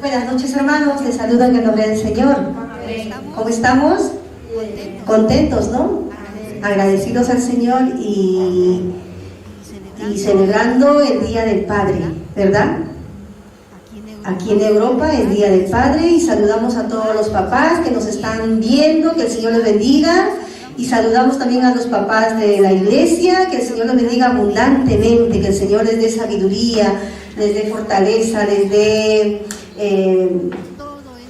Buenas noches, hermanos, les saludo en el nombre del Señor. ¿Cómo estamos? Contentos, ¿no? Agradecidos al Señor y celebrando el Día del Padre, ¿verdad? Aquí en Europa, el Día del Padre, y saludamos a todos los papás que nos están viendo, que el Señor les bendiga, y saludamos también a los papás de la iglesia, que el Señor los bendiga abundantemente, que el Señor les dé sabiduría, les dé fortaleza, les dé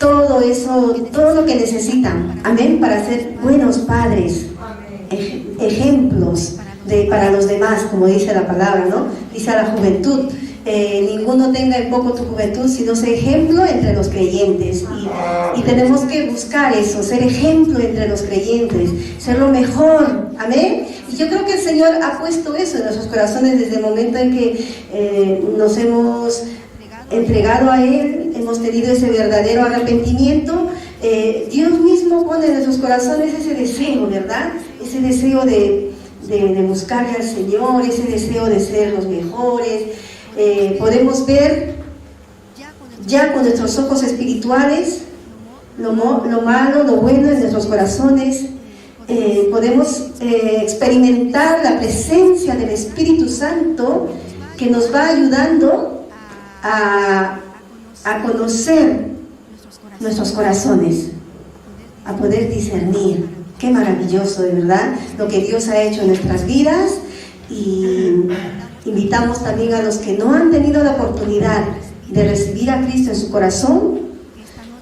todo eso, todo lo que necesitan, amén, para ser buenos padres, ejemplos para los demás, como dice la palabra, ¿no? Dice a la juventud, ninguno tenga en poco tu juventud, sino ser ejemplo entre los creyentes, y tenemos que buscar eso, ser ejemplo entre los creyentes, ser lo mejor, amén. Y yo creo que el Señor ha puesto eso en nuestros corazones desde el momento en que nos hemos entregado a Él, hemos tenido ese verdadero arrepentimiento. Dios mismo pone en nuestros corazones ese deseo, ¿verdad? Ese deseo de buscarle al Señor, ese deseo de ser los mejores. Podemos ver ya con nuestros ojos espirituales lo malo, lo bueno en nuestros corazones. Podemos experimentar la presencia del Espíritu Santo que nos va ayudando a conocer nuestros corazones, a poder discernir. Qué maravilloso, de verdad, lo que Dios ha hecho en nuestras vidas. Y invitamos también a los que no han tenido la oportunidad de recibir a Cristo en su corazón,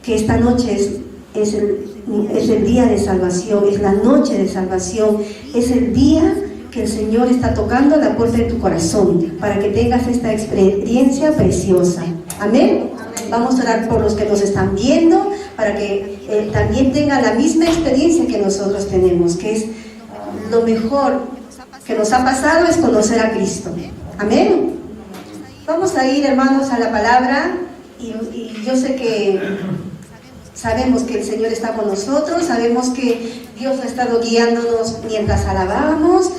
que esta noche es el día de salvación, es la noche de salvación, es el día que el Señor está tocando la puerta de tu corazón para que tengas esta experiencia preciosa. Amén. Vamos a orar por los que nos están viendo para que también tengan la misma experiencia que nosotros tenemos, que es lo mejor que nos ha pasado es conocer a Cristo. Amén. Vamos a ir, hermanos, a la palabra, y yo sé que sabemos que el Señor está con nosotros, sabemos que Dios ha estado guiándonos mientras alabábamos.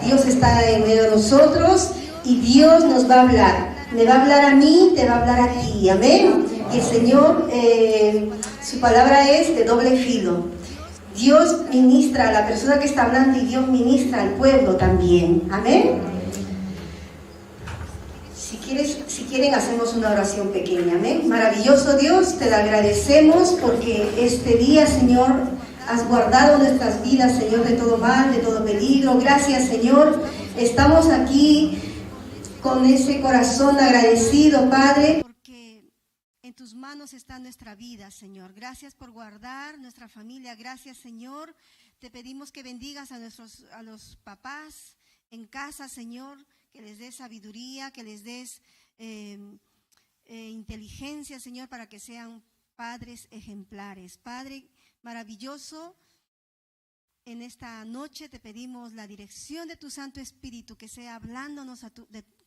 Dios está en medio de nosotros y Dios nos va a hablar. Me va a hablar a mí, te va a hablar a ti. Amén. Y el Señor, su palabra es de doble filo. Dios ministra a la persona que está hablando y Dios ministra al pueblo también. Amén. Si quieren, hacemos una oración pequeña. Amén. Maravilloso Dios, te lo agradecemos porque este día, Señor, has guardado nuestras vidas, Señor, de todo mal, de todo peligro. Gracias, Señor. Estamos aquí con ese corazón agradecido, Padre, porque en tus manos está nuestra vida, Señor. Gracias por guardar nuestra familia. Gracias, Señor. Te pedimos que bendigas a los papás en casa, Señor, que les des sabiduría, que les des inteligencia, Señor, para que sean padres ejemplares. Padre maravilloso, en esta noche te pedimos la dirección de tu Santo Espíritu, que sea hablándonos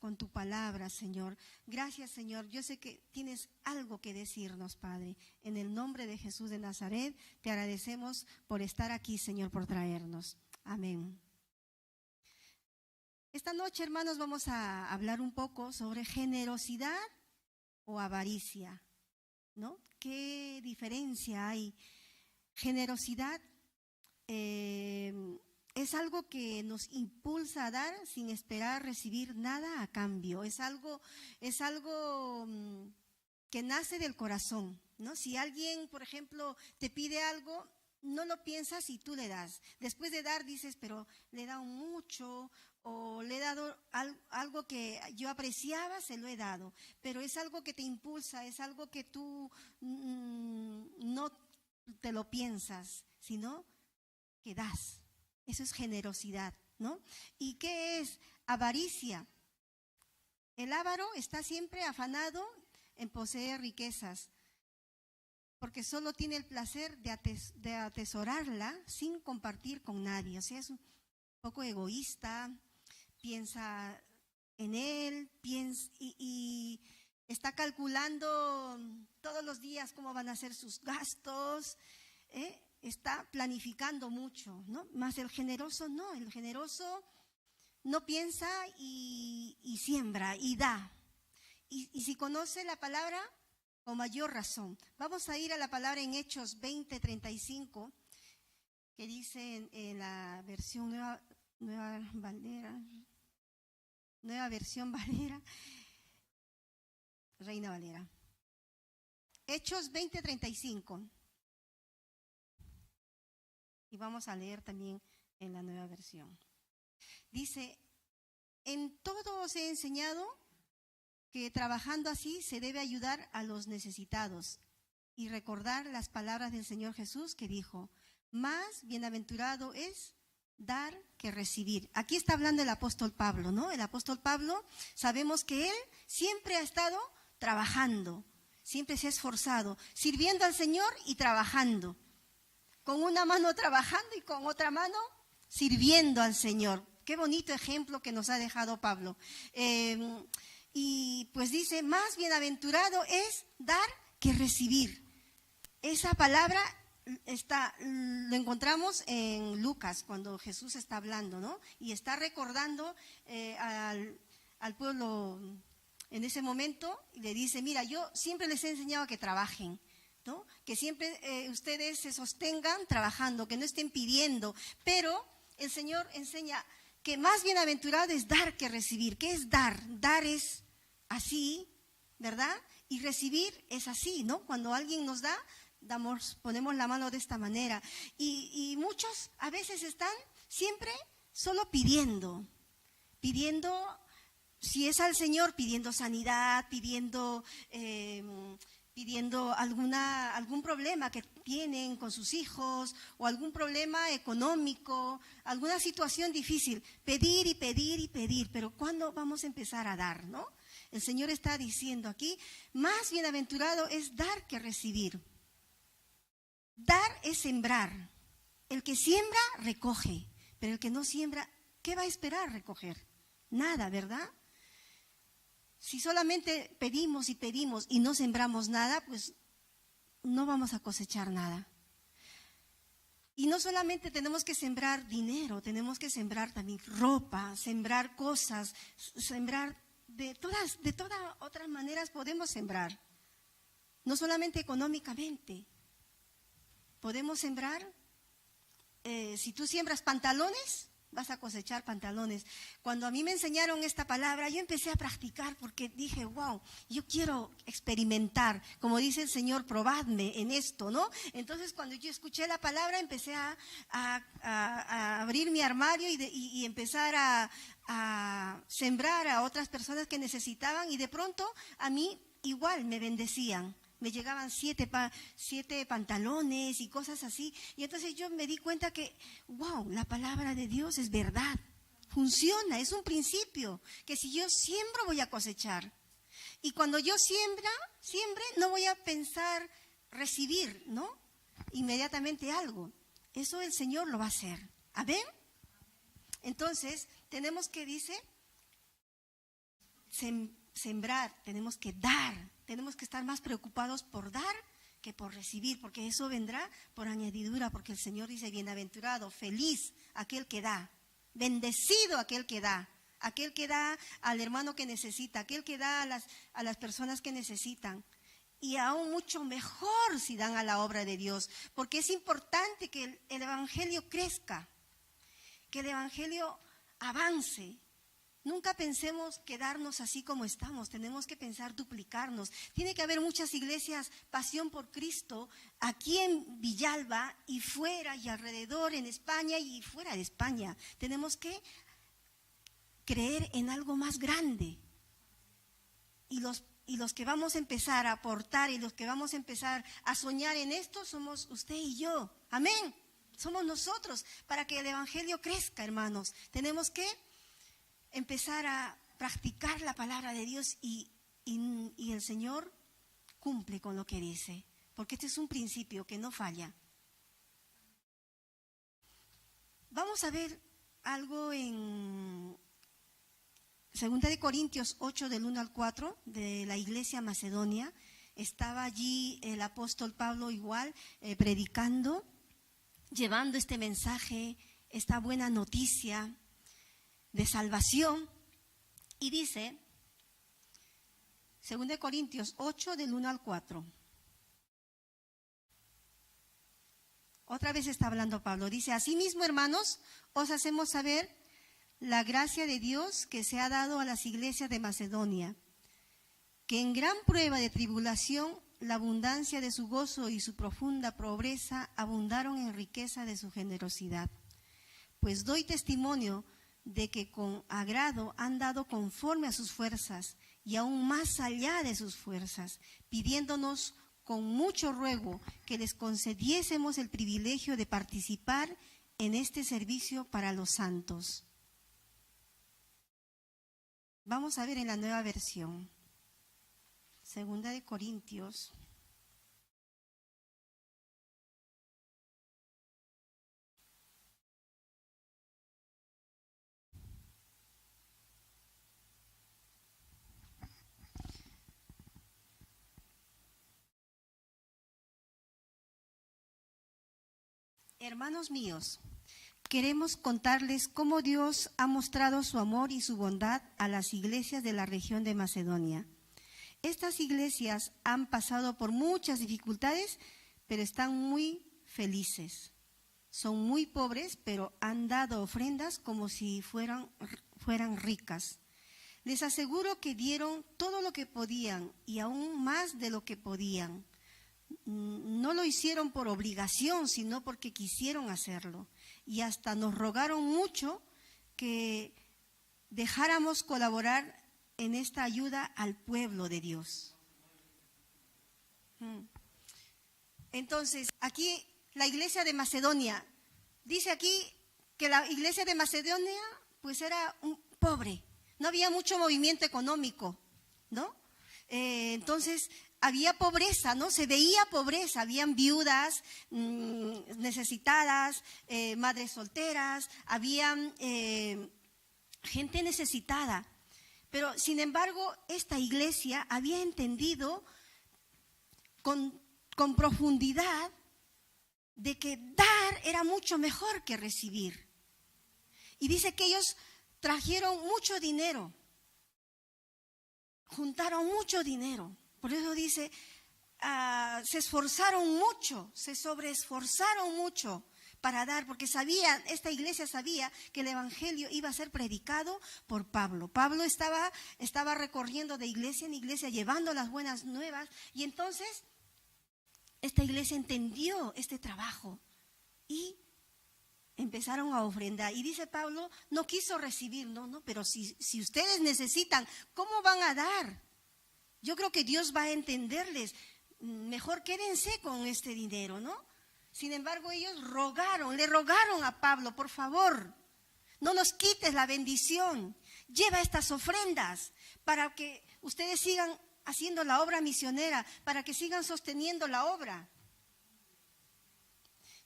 con tu palabra, Señor. Gracias, Señor. Yo sé que tienes algo que decirnos, Padre. En el nombre de Jesús de Nazaret, te agradecemos por estar aquí, Señor, por traernos. Amén. Esta noche, hermanos, vamos a hablar un poco sobre generosidad o avaricia, ¿no? ¿Qué diferencia hay? Generosidad es algo que nos impulsa a dar sin esperar recibir nada a cambio. Es algo que nace del corazón, ¿no? Si alguien, por ejemplo, te pide algo, no lo piensas y tú le das. Después de dar dices, pero le he dado mucho, o le he dado algo que yo apreciaba, se lo he dado. Pero es algo que te impulsa, es algo que tú no te lo piensas, sino que das. Eso es generosidad, ¿no? ¿Y qué es avaricia? El avaro está siempre afanado en poseer riquezas, porque solo tiene el placer de atesorarla sin compartir con nadie. O sea, es un poco egoísta, piensa en él, y está calculando todos los días cómo van a ser sus gastos, está planificando mucho, ¿no? Más el generoso no piensa y siembra y da. Y si conoce la palabra, con mayor razón. Vamos a ir a la palabra en Hechos 20:35, que dice en la versión nueva versión Valera, Reina Valera. Hechos 20:35. Y vamos a leer también en la nueva versión. Dice: en todo os he enseñado que trabajando así se debe ayudar a los necesitados y recordar las palabras del Señor Jesús que dijo: más bienaventurado es dar que recibir. Aquí está hablando el apóstol Pablo, ¿no? El apóstol Pablo, sabemos que él siempre ha estado trabajando, siempre se ha esforzado, sirviendo al Señor y trabajando. Con una mano trabajando y con otra mano sirviendo al Señor. Qué bonito ejemplo que nos ha dejado Pablo. Y pues dice, más bienaventurado es dar que recibir. Esa palabra lo encontramos en Lucas, cuando Jesús está hablando, ¿no? Y está recordando al pueblo en ese momento, y le dice: mira, yo siempre les he enseñado a que trabajen, ¿no? Que siempre ustedes se sostengan trabajando, que no estén pidiendo, pero el Señor enseña que más bienaventurado es dar que recibir. ¿Qué es dar? Dar es así, ¿verdad? Y recibir es así, ¿no? Cuando alguien nos da, ponemos la mano de esta manera. Y muchos a veces están siempre solo pidiendo, si es al Señor, pidiendo sanidad, pidiendo algún problema que tienen con sus hijos, o algún problema económico, alguna situación difícil. Pedir y pedir y pedir, pero ¿cuándo vamos a empezar a dar, no? El Señor está diciendo aquí, más bienaventurado es dar que recibir. Dar es sembrar. El que siembra, recoge, pero el que no siembra, ¿qué va a esperar recoger? Nada, ¿verdad? Si solamente pedimos y pedimos y no sembramos nada, pues no vamos a cosechar nada. Y no solamente tenemos que sembrar dinero, tenemos que sembrar también ropa, sembrar cosas, sembrar de todas otras maneras podemos sembrar. No solamente económicamente. Podemos sembrar, si tú siembras pantalones, vas a cosechar pantalones. Cuando a mí me enseñaron esta palabra, yo empecé a practicar porque dije, wow, yo quiero experimentar. Como dice el Señor, probadme en esto, ¿no? Entonces, cuando yo escuché la palabra, empecé a abrir mi armario y empezar a sembrar a otras personas que necesitaban, y de pronto a mí igual me bendecían. Me llegaban 7 pantalones y cosas así. Y entonces yo me di cuenta que, wow, la palabra de Dios es verdad. Funciona, es un principio. Que si yo siembro, voy a cosechar. Y cuando yo siembre, no voy a pensar recibir, ¿no? Inmediatamente algo. Eso el Señor lo va a hacer. ¿Amén? Entonces, tenemos que, dice, sembrar, tenemos que dar. Tenemos que estar más preocupados por dar que por recibir, porque eso vendrá por añadidura, porque el Señor dice, bienaventurado, feliz aquel que da, bendecido aquel que da al hermano que necesita, aquel que da a las personas que necesitan. Y aún mucho mejor si dan a la obra de Dios, porque es importante que el Evangelio crezca, que el Evangelio avance. Nunca pensemos quedarnos así como estamos, tenemos que pensar duplicarnos. Tiene que haber muchas iglesias, Pasión por Cristo, aquí en Villalba y fuera y alrededor, en España y fuera de España. Tenemos que creer en algo más grande. Y los que vamos a empezar a aportar y los que vamos a empezar a soñar en esto somos usted y yo. Amén. Somos nosotros, para que el Evangelio crezca, hermanos. Tenemos que empezar a practicar la palabra de Dios y el Señor cumple con lo que dice, porque este es un principio que no falla. Vamos a ver algo en 2 Corintios 8, del 1 al 4, de la iglesia Macedonia. Estaba allí el apóstol Pablo igual, predicando, llevando este mensaje, esta buena noticia de salvación, y dice, 2 Corintios 8, del 1 al 4. Otra vez está hablando Pablo. Dice, asimismo, hermanos, os hacemos saber la gracia de Dios que se ha dado a las iglesias de Macedonia, que en gran prueba de tribulación, la abundancia de su gozo y su profunda pobreza abundaron en riqueza de su generosidad. Pues doy testimonio de que con agrado han dado conforme a sus fuerzas y aún más allá de sus fuerzas, pidiéndonos con mucho ruego que les concediésemos el privilegio de participar en este servicio para los santos. Vamos a ver en la Nueva Versión, 2 Corintios. Hermanos míos, queremos contarles cómo Dios ha mostrado su amor y su bondad a las iglesias de la región de Macedonia. Estas iglesias han pasado por muchas dificultades, pero están muy felices. Son muy pobres, pero han dado ofrendas como si fueran ricas. Les aseguro que dieron todo lo que podían y aún más de lo que podían. No lo hicieron por obligación, sino porque quisieron hacerlo. Y hasta nos rogaron mucho que dejáramos colaborar en esta ayuda al pueblo de Dios. Entonces, aquí la iglesia de Macedonia, dice aquí que la iglesia de Macedonia pues era pobre, no había mucho movimiento económico, ¿no? Entonces había pobreza, ¿no? Se veía pobreza, habían viudas necesitadas, madres solteras, habían gente necesitada. Pero, sin embargo, esta iglesia había entendido con profundidad de que dar era mucho mejor que recibir. Y dice que ellos trajeron mucho dinero, juntaron mucho dinero. Por eso dice, se esforzaron mucho, se sobreesforzaron mucho para dar, porque esta iglesia sabía que el evangelio iba a ser predicado por Pablo. Pablo estaba recorriendo de iglesia en iglesia, llevando las buenas nuevas, y entonces esta iglesia entendió este trabajo y empezaron a ofrendar. Y dice Pablo, no quiso recibir, no, pero si ustedes necesitan, ¿cómo van a dar? Yo creo que Dios va a entenderles. Mejor quédense con este dinero, ¿no? Sin embargo, ellos le rogaron a Pablo, por favor, no nos quites la bendición, lleva estas ofrendas para que ustedes sigan haciendo la obra misionera, para que sigan sosteniendo la obra.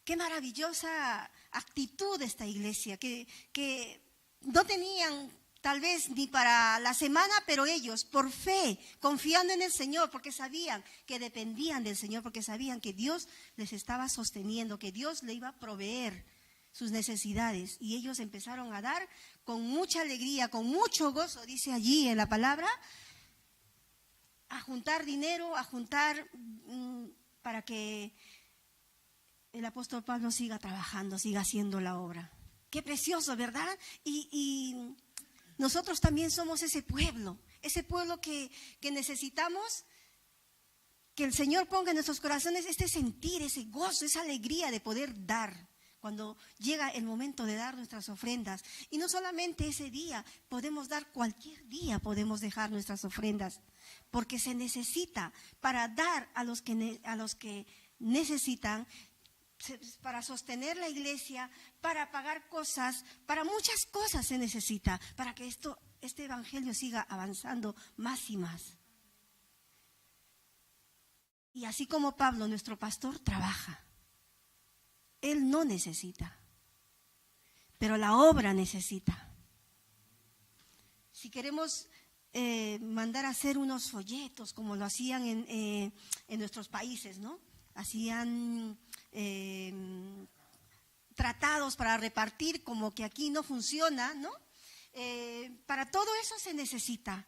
Qué maravillosa actitud de esta iglesia, que no tenían tal vez ni para la semana, pero ellos, por fe, confiando en el Señor, porque sabían que dependían del Señor, porque sabían que Dios les estaba sosteniendo, que Dios le iba a proveer sus necesidades. Y ellos empezaron a dar con mucha alegría, con mucho gozo, dice allí en la palabra, a juntar dinero, para que el apóstol Pablo siga trabajando, siga haciendo la obra. Qué precioso, ¿verdad? Y nosotros también somos ese pueblo que necesitamos que el Señor ponga en nuestros corazones este sentir, ese gozo, esa alegría de poder dar cuando llega el momento de dar nuestras ofrendas. Y no solamente ese día, podemos dar cualquier día, podemos dejar nuestras ofrendas, porque se necesita para dar a los que necesitan, para sostener la iglesia, para pagar cosas, para muchas cosas se necesita, para que este evangelio siga avanzando más y más. Y así como Pablo, nuestro pastor, trabaja. Él no necesita, pero la obra necesita. Si queremos mandar a hacer unos folletos, como lo hacían en nuestros países, ¿no? Hacían tratados para repartir, como que aquí no funciona, ¿no? Para todo eso se necesita.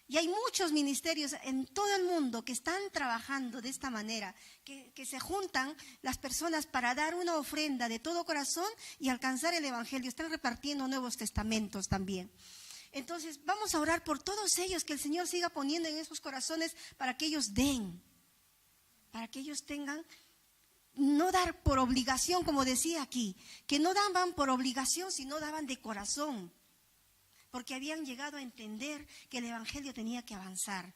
Y hay muchos ministerios en todo el mundo que están trabajando de esta manera, que se juntan las personas para dar una ofrenda de todo corazón y alcanzar el evangelio. Están repartiendo nuevos testamentos también. Entonces, vamos a orar por todos ellos, que el Señor siga poniendo en esos corazones para que ellos den, para que ellos tengan, no dar por obligación, como decía aquí, que no daban por obligación, sino daban de corazón, porque habían llegado a entender que el evangelio tenía que avanzar.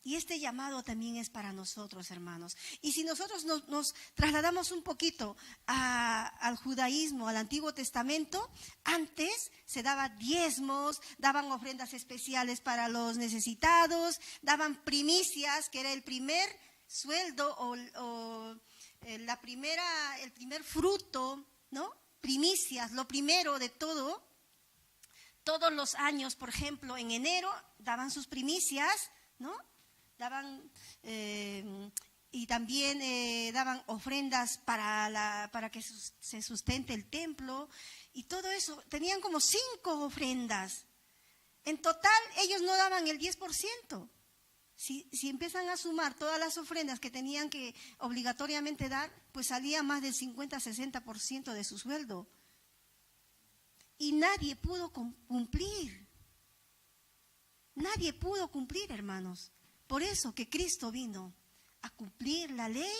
Y este llamado también es para nosotros, hermanos. Y si nosotros nos trasladamos un poquito al judaísmo, al Antiguo Testamento, antes se daban diezmos, daban ofrendas especiales para los necesitados, daban primicias, que era el primer sueldo o el primer fruto, ¿no? Primicias, lo primero de todo. Todos los años, por ejemplo, en enero daban sus primicias, ¿no? Daban y también daban ofrendas para que se sustente el templo y todo eso. Tenían como 5 ofrendas. En total ellos no daban el 10%. Si empiezan a sumar todas las ofrendas que tenían que obligatoriamente dar, pues salía más del 50-60% de su sueldo. Y nadie pudo cumplir. Nadie pudo cumplir, hermanos. Por eso que Cristo vino a cumplir la ley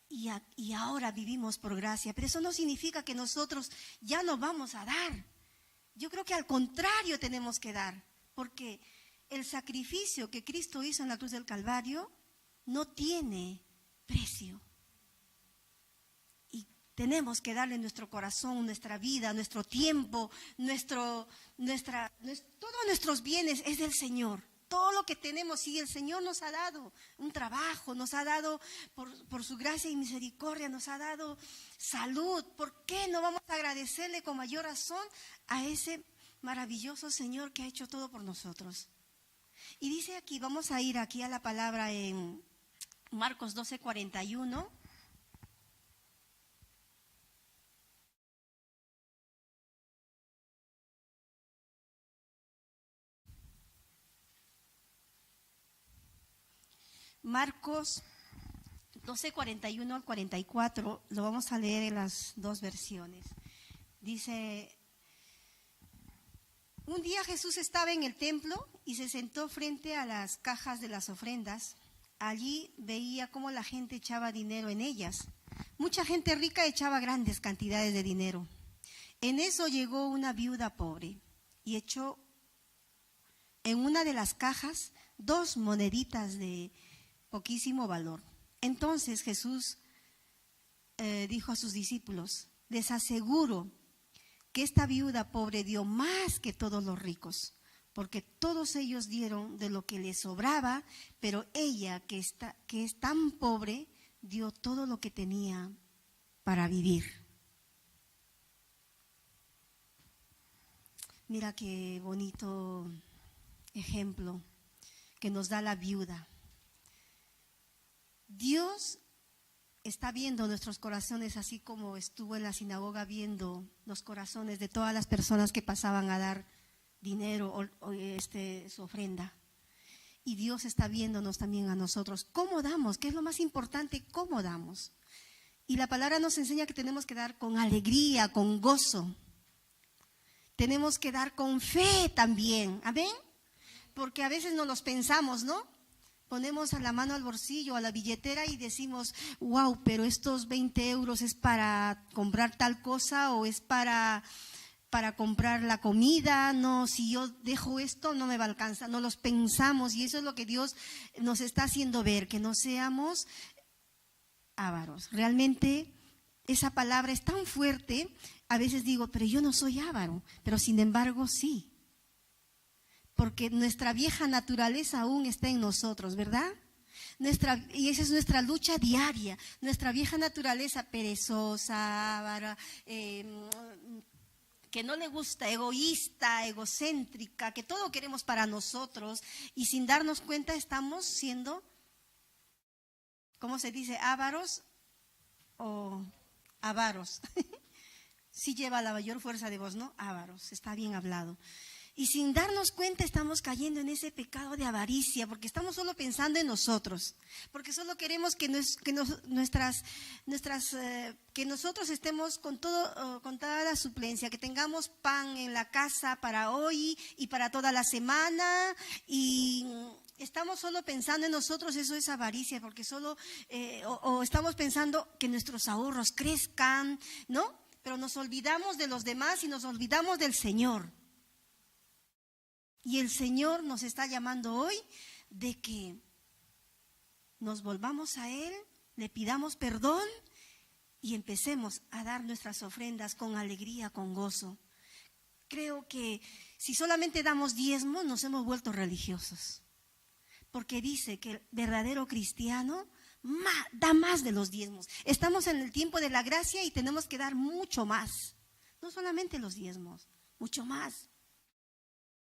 y ahora vivimos por gracia. Pero eso no significa que nosotros ya no vamos a dar. Yo creo que al contrario tenemos que dar, porque el sacrificio que Cristo hizo en la cruz del Calvario no tiene precio. Tenemos que darle nuestro corazón, nuestra vida, nuestro tiempo, todos nuestros bienes es del Señor. Todo lo que tenemos, y el Señor nos ha dado un trabajo, nos ha dado, por su gracia y misericordia, nos ha dado salud. ¿Por qué no vamos a agradecerle con mayor razón a ese maravilloso Señor que ha hecho todo por nosotros? Y dice aquí, vamos a ir aquí a la palabra en Marcos 12:41. Marcos 12:41 al 44, lo vamos a leer en las dos versiones. Dice: un día Jesús estaba en el templo y se sentó frente a las cajas de las ofrendas. Allí veía cómo la gente echaba dinero en ellas. Mucha gente rica echaba grandes cantidades de dinero. En eso llegó una viuda pobre y echó en una de las cajas 2 moneditas de poquísimo valor. Entonces Jesús dijo a sus discípulos: les aseguro que esta viuda pobre dio más que todos los ricos, porque todos ellos dieron de lo que les sobraba, pero ella, que es tan pobre, dio todo lo que tenía para vivir. Mira qué bonito ejemplo que nos da la viuda. Dios está viendo nuestros corazones, así como estuvo en la sinagoga viendo los corazones de todas las personas que pasaban a dar dinero o su ofrenda. Y Dios está viéndonos también a nosotros. ¿Cómo damos? ¿Qué es lo más importante? ¿Cómo damos? Y la palabra nos enseña que tenemos que dar con alegría, con gozo. Tenemos que dar con fe también. ¿Amén? Porque a veces no los pensamos, ¿no? Ponemos a la mano al bolsillo, a la billetera y decimos: wow, pero estos 20 euros es para comprar tal cosa o es para comprar la comida. No, si yo dejo esto no me va a alcanzar. No los pensamos, y eso es lo que Dios nos está haciendo ver, que no seamos ávaros. Realmente esa palabra es tan fuerte. A veces digo, pero yo no soy avaro, pero sin embargo sí. Porque nuestra vieja naturaleza aún está en nosotros, ¿verdad? Y esa es nuestra lucha diaria. Nuestra vieja naturaleza perezosa, avara, que no le gusta, egoísta, egocéntrica, que todo queremos para nosotros, y sin darnos cuenta estamos siendo, ¿cómo se dice? Ávaros o avaros. Sí lleva la mayor fuerza de voz, ¿no? Ávaros, está bien hablado. Y sin darnos cuenta estamos cayendo en ese pecado de avaricia, porque estamos solo pensando en nosotros, porque solo queremos que nosotros estemos con toda la suplencia, que tengamos pan en la casa para hoy y para toda la semana, y estamos solo pensando en nosotros. Eso es avaricia, porque solo o estamos pensando que nuestros ahorros crezcan, ¿no? Pero nos olvidamos de los demás y nos olvidamos del Señor. Y el Señor nos está llamando hoy de que nos volvamos a Él, le pidamos perdón y empecemos a dar nuestras ofrendas con alegría, con gozo. Creo que si solamente damos diezmo, nos hemos vuelto religiosos. Porque dice que el verdadero cristiano da más de los diezmos. Estamos en el tiempo de la gracia y tenemos que dar mucho más. No solamente los diezmos, mucho más.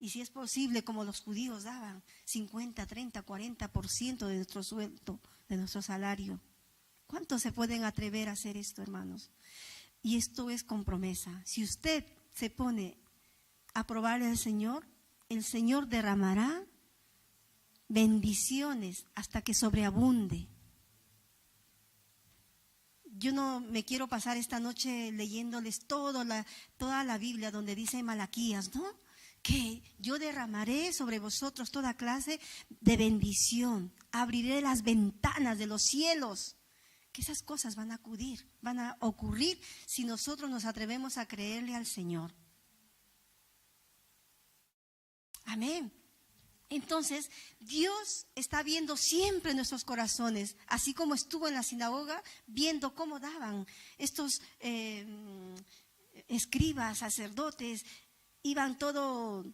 Y si es posible, como los judíos daban, 50, 30, 40% de nuestro sueldo, de nuestro salario. ¿Cuántos se pueden atrever a hacer esto, hermanos? Y esto es con promesa. Si usted se pone a probarle al Señor, el Señor derramará bendiciones hasta que sobreabunde. Yo no me quiero pasar esta noche leyéndoles toda la Biblia donde dice Malaquías, ¿no? Que yo derramaré sobre vosotros toda clase de bendición, abriré las ventanas de los cielos, que esas cosas van a ocurrir si nosotros nos atrevemos a creerle al Señor. Amén. Entonces, Dios está viendo siempre nuestros corazones, así como estuvo en la sinagoga viendo cómo daban estos escribas, sacerdotes. Iban todo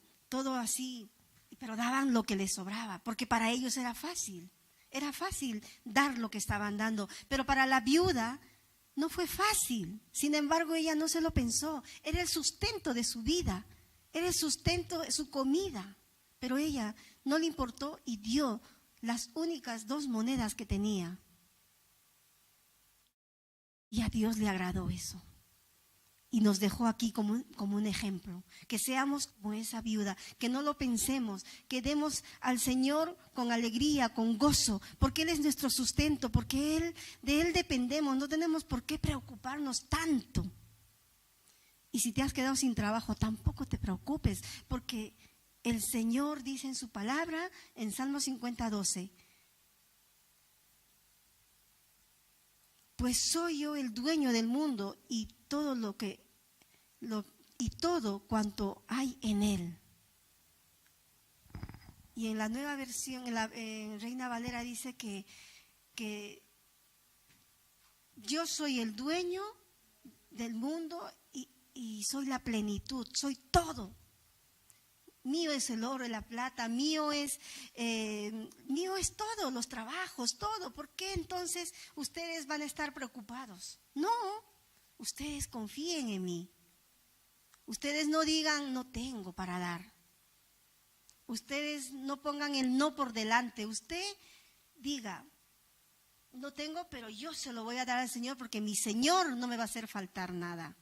así, pero daban lo que les sobraba, porque para ellos era fácil dar lo que estaban dando, pero para la viuda no fue fácil. Sin embargo, ella no se lo pensó, era el sustento de su vida, era el sustento de su comida, pero ella no le importó y dio las únicas 2 monedas que tenía. Y a Dios le agradó eso. Y nos dejó aquí como un ejemplo, que seamos como esa viuda, que no lo pensemos, que demos al Señor con alegría, con gozo, porque Él es nuestro sustento, porque de Él dependemos, no tenemos por qué preocuparnos tanto. Y si te has quedado sin trabajo, tampoco te preocupes, porque el Señor dice en su palabra, en Salmo 50:12, pues soy yo el dueño del mundo y todo cuanto hay en él. Y en la nueva versión, en Reina Valera dice que yo soy el dueño del mundo y soy la plenitud, soy todo. Mío es el oro y la plata, mío es todo, los trabajos, todo. ¿Por qué entonces ustedes van a estar preocupados? No, ustedes confíen en mí. Ustedes no digan no tengo para dar. Ustedes no pongan el no por delante. Usted diga no tengo, pero yo se lo voy a dar al Señor porque mi Señor no me va a hacer faltar nada.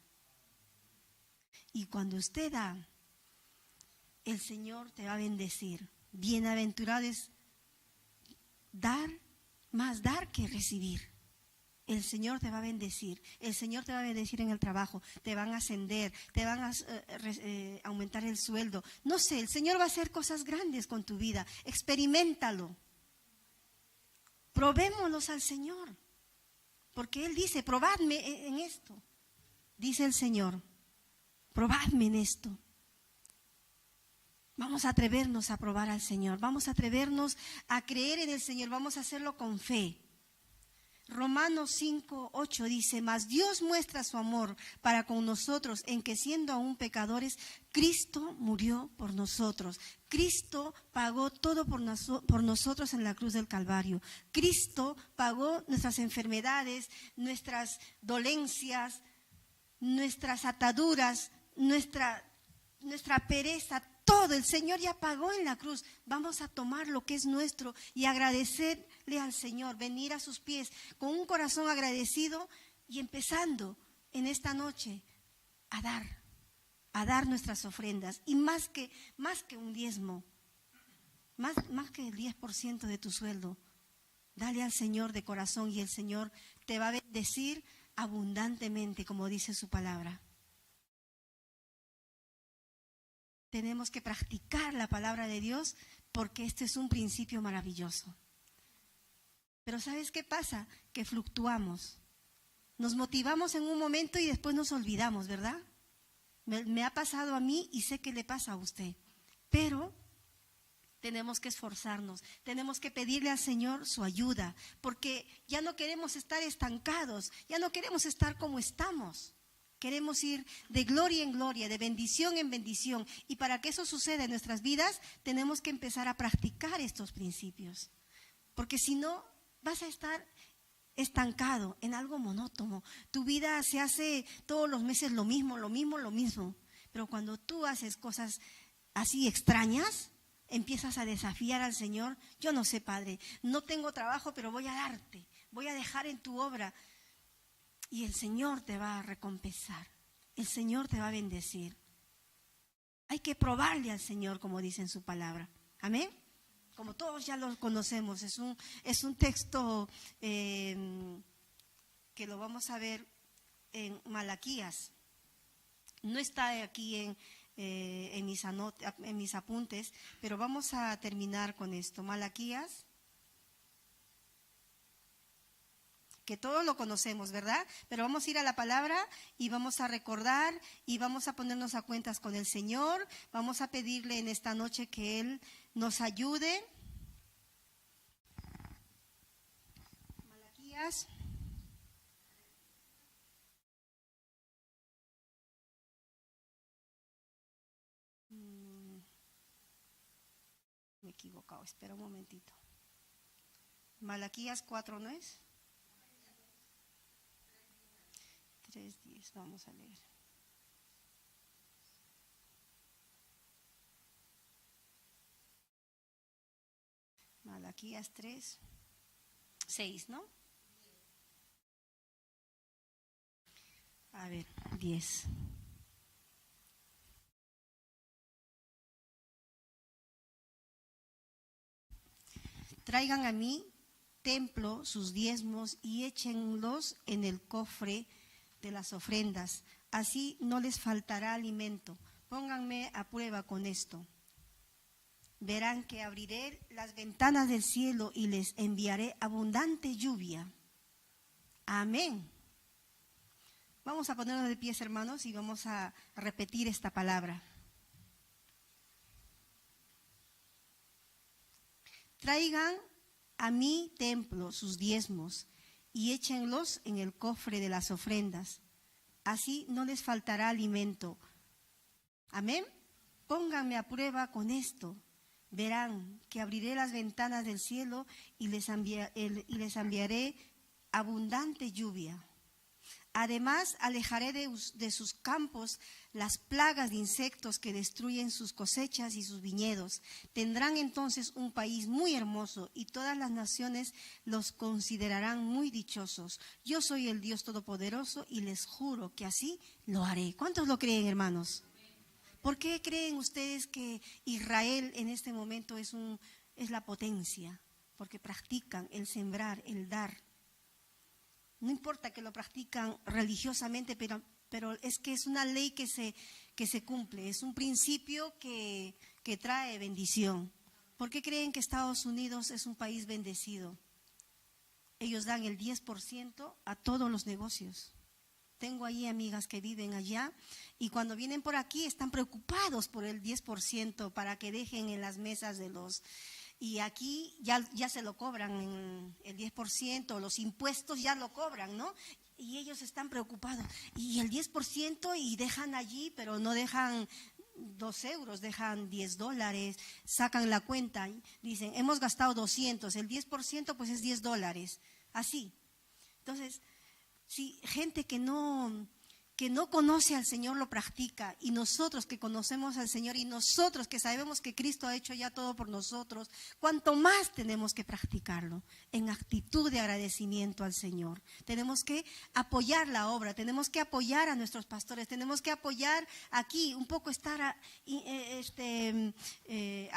Y cuando usted da, el Señor te va a bendecir. Bienaventurado es más dar que recibir. El Señor te va a bendecir. El Señor te va a bendecir en el trabajo. Te van a ascender, te van a aumentar el sueldo. No sé, el Señor va a hacer cosas grandes con tu vida. Experiméntalo. Probémoslos al Señor. Porque Él dice, probadme en esto. Dice el Señor, probadme en esto. Vamos a atrevernos a probar al Señor, vamos a atrevernos a creer en el Señor, vamos a hacerlo con fe. Romanos 5:8 dice, mas Dios muestra su amor para con nosotros en que siendo aún pecadores, Cristo murió por nosotros. Cristo pagó todo por nosotros en la cruz del Calvario. Cristo pagó nuestras enfermedades, nuestras dolencias, nuestras ataduras, nuestra pereza, todo. El Señor ya pagó en la cruz. Vamos a tomar lo que es nuestro y agradecerle al Señor, venir a sus pies con un corazón agradecido y empezando en esta noche a dar, a dar nuestras ofrendas. Y más que un diezmo, más que el 10% de tu sueldo, dale al Señor de corazón y el Señor te va a bendecir abundantemente, como dice su palabra. Tenemos que practicar la palabra de Dios porque este es un principio maravilloso. Pero ¿sabes qué pasa? Que fluctuamos. Nos motivamos en un momento y después nos olvidamos, ¿verdad? Me ha pasado a mí y sé que le pasa a usted. Pero tenemos que esforzarnos, tenemos que pedirle al Señor su ayuda, porque ya no queremos estar estancados, ya no queremos estar como estamos. Queremos ir de gloria en gloria, de bendición en bendición. Y para que eso suceda en nuestras vidas, tenemos que empezar a practicar estos principios. Porque si no, vas a estar estancado en algo monótono. Tu vida se hace todos los meses lo mismo. Pero cuando tú haces cosas así extrañas, empiezas a desafiar al Señor. Yo no sé, Padre, no tengo trabajo, pero voy a darte, voy a dejar en tu obra. Y el Señor te va a recompensar, el Señor te va a bendecir. Hay que probarle al Señor, como dice en su palabra. Amén. Como todos ya lo conocemos, es un texto que lo vamos a ver en Malaquías. No está aquí en mis apuntes, pero vamos a terminar con esto. Malaquías, que todos lo conocemos, ¿verdad? Pero vamos a ir a la palabra y vamos a recordar y vamos a ponernos a cuentas con el Señor. Vamos a pedirle en esta noche que Él nos ayude. Malaquías. Me he equivocado, espera un momentito. Malaquías 4, ¿no es? 3:10, vamos a leer. Malaquías 3:6, ¿no? A ver, 10. Traigan a mi templo sus diezmos y échenlos en el cofre de las ofrendas. Así no les faltará alimento. Pónganme a prueba con esto. Verán que abriré las ventanas del cielo y les enviaré abundante lluvia. Amén. Vamos a ponernos de pies, hermanos, y vamos a repetir esta palabra. Traigan a mi templo sus diezmos y échenlos en el cofre de las ofrendas. Así no les faltará alimento. Amén. Pónganme a prueba con esto. Verán que abriré las ventanas del cielo y les enviaré abundante lluvia. Además, alejaré de sus campos las plagas de insectos que destruyen sus cosechas y sus viñedos. Tendrán entonces un país muy hermoso y todas las naciones los considerarán muy dichosos. Yo soy el Dios Todopoderoso y les juro que así lo haré. ¿Cuántos lo creen, hermanos? ¿Por qué creen ustedes que Israel en este momento es la potencia? Porque practican el sembrar, el dar. No importa que lo practican religiosamente, pero es que es una ley que se cumple, es un principio que trae bendición. ¿Por qué creen que Estados Unidos es un país bendecido? Ellos dan el 10% a todos los negocios. Tengo ahí amigas que viven allá y cuando vienen por aquí están preocupados por el 10% para que dejen en las mesas de los... Y aquí ya se lo cobran en el 10%, los impuestos ya lo cobran, ¿no? Y ellos están preocupados. Y el 10% y dejan allí, pero no dejan 2 euros, dejan $10, sacan la cuenta y dicen, hemos gastado 200, el 10% pues es $10, así. Entonces, si gente que no que no conoce al Señor lo practica, y nosotros que conocemos al Señor y nosotros que sabemos que Cristo ha hecho ya todo por nosotros, cuanto más tenemos que practicarlo en actitud de agradecimiento al Señor. Tenemos que apoyar la obra, tenemos que apoyar a nuestros pastores, tenemos que apoyar aquí, un poco estar a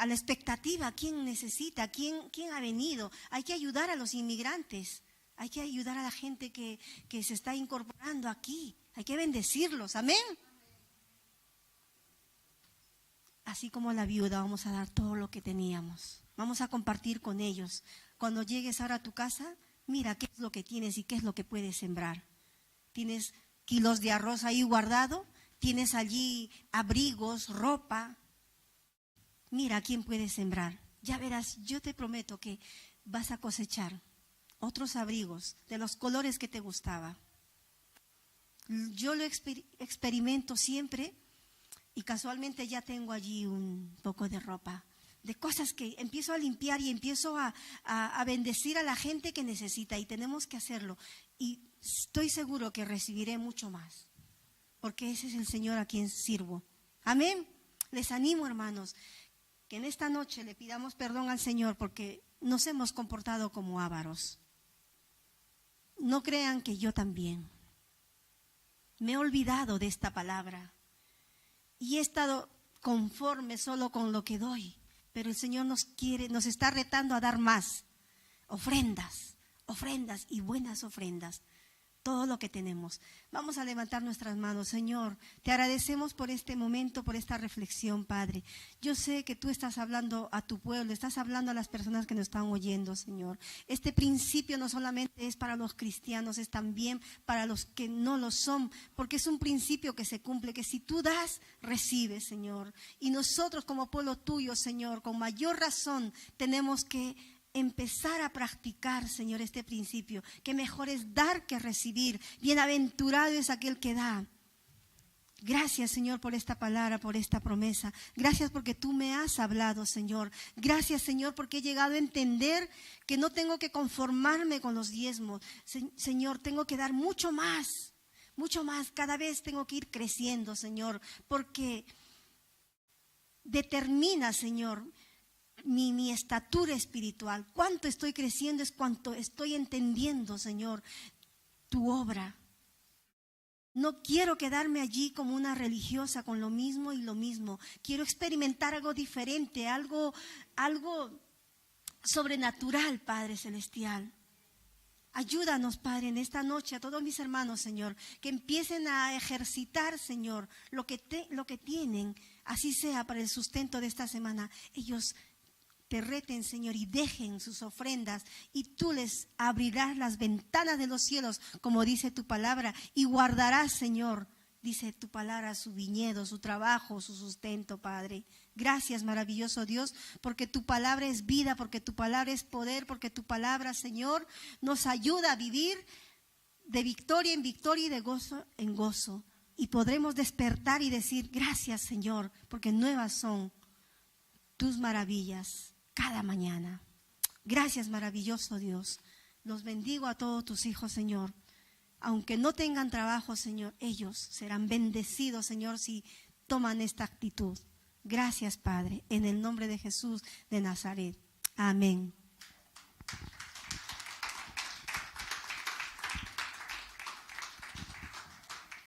la expectativa, quién necesita, quién ha venido. Hay que ayudar a los inmigrantes, hay que ayudar a la gente que se está incorporando aquí. Hay que bendecirlos, amén. Así como la viuda, vamos a dar todo lo que teníamos. Vamos a compartir con ellos. Cuando llegues ahora a tu casa, mira qué es lo que tienes y qué es lo que puedes sembrar. Tienes kilos de arroz ahí guardado, tienes allí abrigos, ropa. Mira quién puedes sembrar. Ya verás, yo te prometo que vas a cosechar otros abrigos de los colores que te gustaba. Yo lo experimento siempre y casualmente ya tengo allí un poco de ropa, de cosas que empiezo a limpiar y empiezo a bendecir a la gente que necesita, y tenemos que hacerlo. Y estoy seguro que recibiré mucho más, porque ese es el Señor a quien sirvo. Amén. Les animo, hermanos, que en esta noche le pidamos perdón al Señor porque nos hemos comportado como ávaros. No crean que yo también. Me he olvidado de esta palabra y he estado conforme solo con lo que doy, pero el Señor nos está retando a dar más, ofrendas y buenas ofrendas, todo lo que tenemos. Vamos a levantar nuestras manos. Señor, te agradecemos por este momento, por esta reflexión, Padre. Yo sé que tú estás hablando a tu pueblo, estás hablando a las personas que nos están oyendo, Señor. Este principio no solamente es para los cristianos, es también para los que no lo son, porque es un principio que se cumple, que si tú das, recibes, Señor. Y nosotros como pueblo tuyo, Señor, con mayor razón tenemos que empezar a practicar, Señor, este principio, que mejor es dar que recibir. Bienaventurado es aquel que da. Gracias, Señor, por esta palabra, por esta promesa. Gracias porque tú me has hablado, Señor. Gracias, Señor, porque he llegado a entender que no tengo que conformarme con los diezmos. Señor, tengo que dar mucho más, mucho más. Cada vez tengo que ir creciendo, Señor, porque determina, Señor, mi estatura espiritual. Cuánto estoy creciendo es cuánto estoy entendiendo, Señor, tu obra. No quiero quedarme allí como una religiosa con lo mismo y lo mismo. Quiero experimentar algo diferente, algo sobrenatural, Padre Celestial. Ayúdanos, Padre, en esta noche a todos mis hermanos, Señor, que empiecen a ejercitar, Señor, lo que tienen, así sea para el sustento de esta semana. Ellos te reten, Señor, y dejen sus ofrendas, y tú les abrirás las ventanas de los cielos, como dice tu palabra, y guardarás, Señor, dice tu palabra, su viñedo, su trabajo, su sustento, Padre. Gracias, maravilloso Dios, porque tu palabra es vida, porque tu palabra es poder, porque tu palabra, Señor, nos ayuda a vivir de victoria en victoria y de gozo en gozo. Y podremos despertar y decir, gracias, Señor, porque nuevas son tus maravillas cada mañana. Gracias, maravilloso Dios. Los bendigo a todos tus hijos, Señor. Aunque no tengan trabajo, Señor, ellos serán bendecidos, Señor, si toman esta actitud. Gracias, Padre, en el nombre de Jesús de Nazaret. Amén.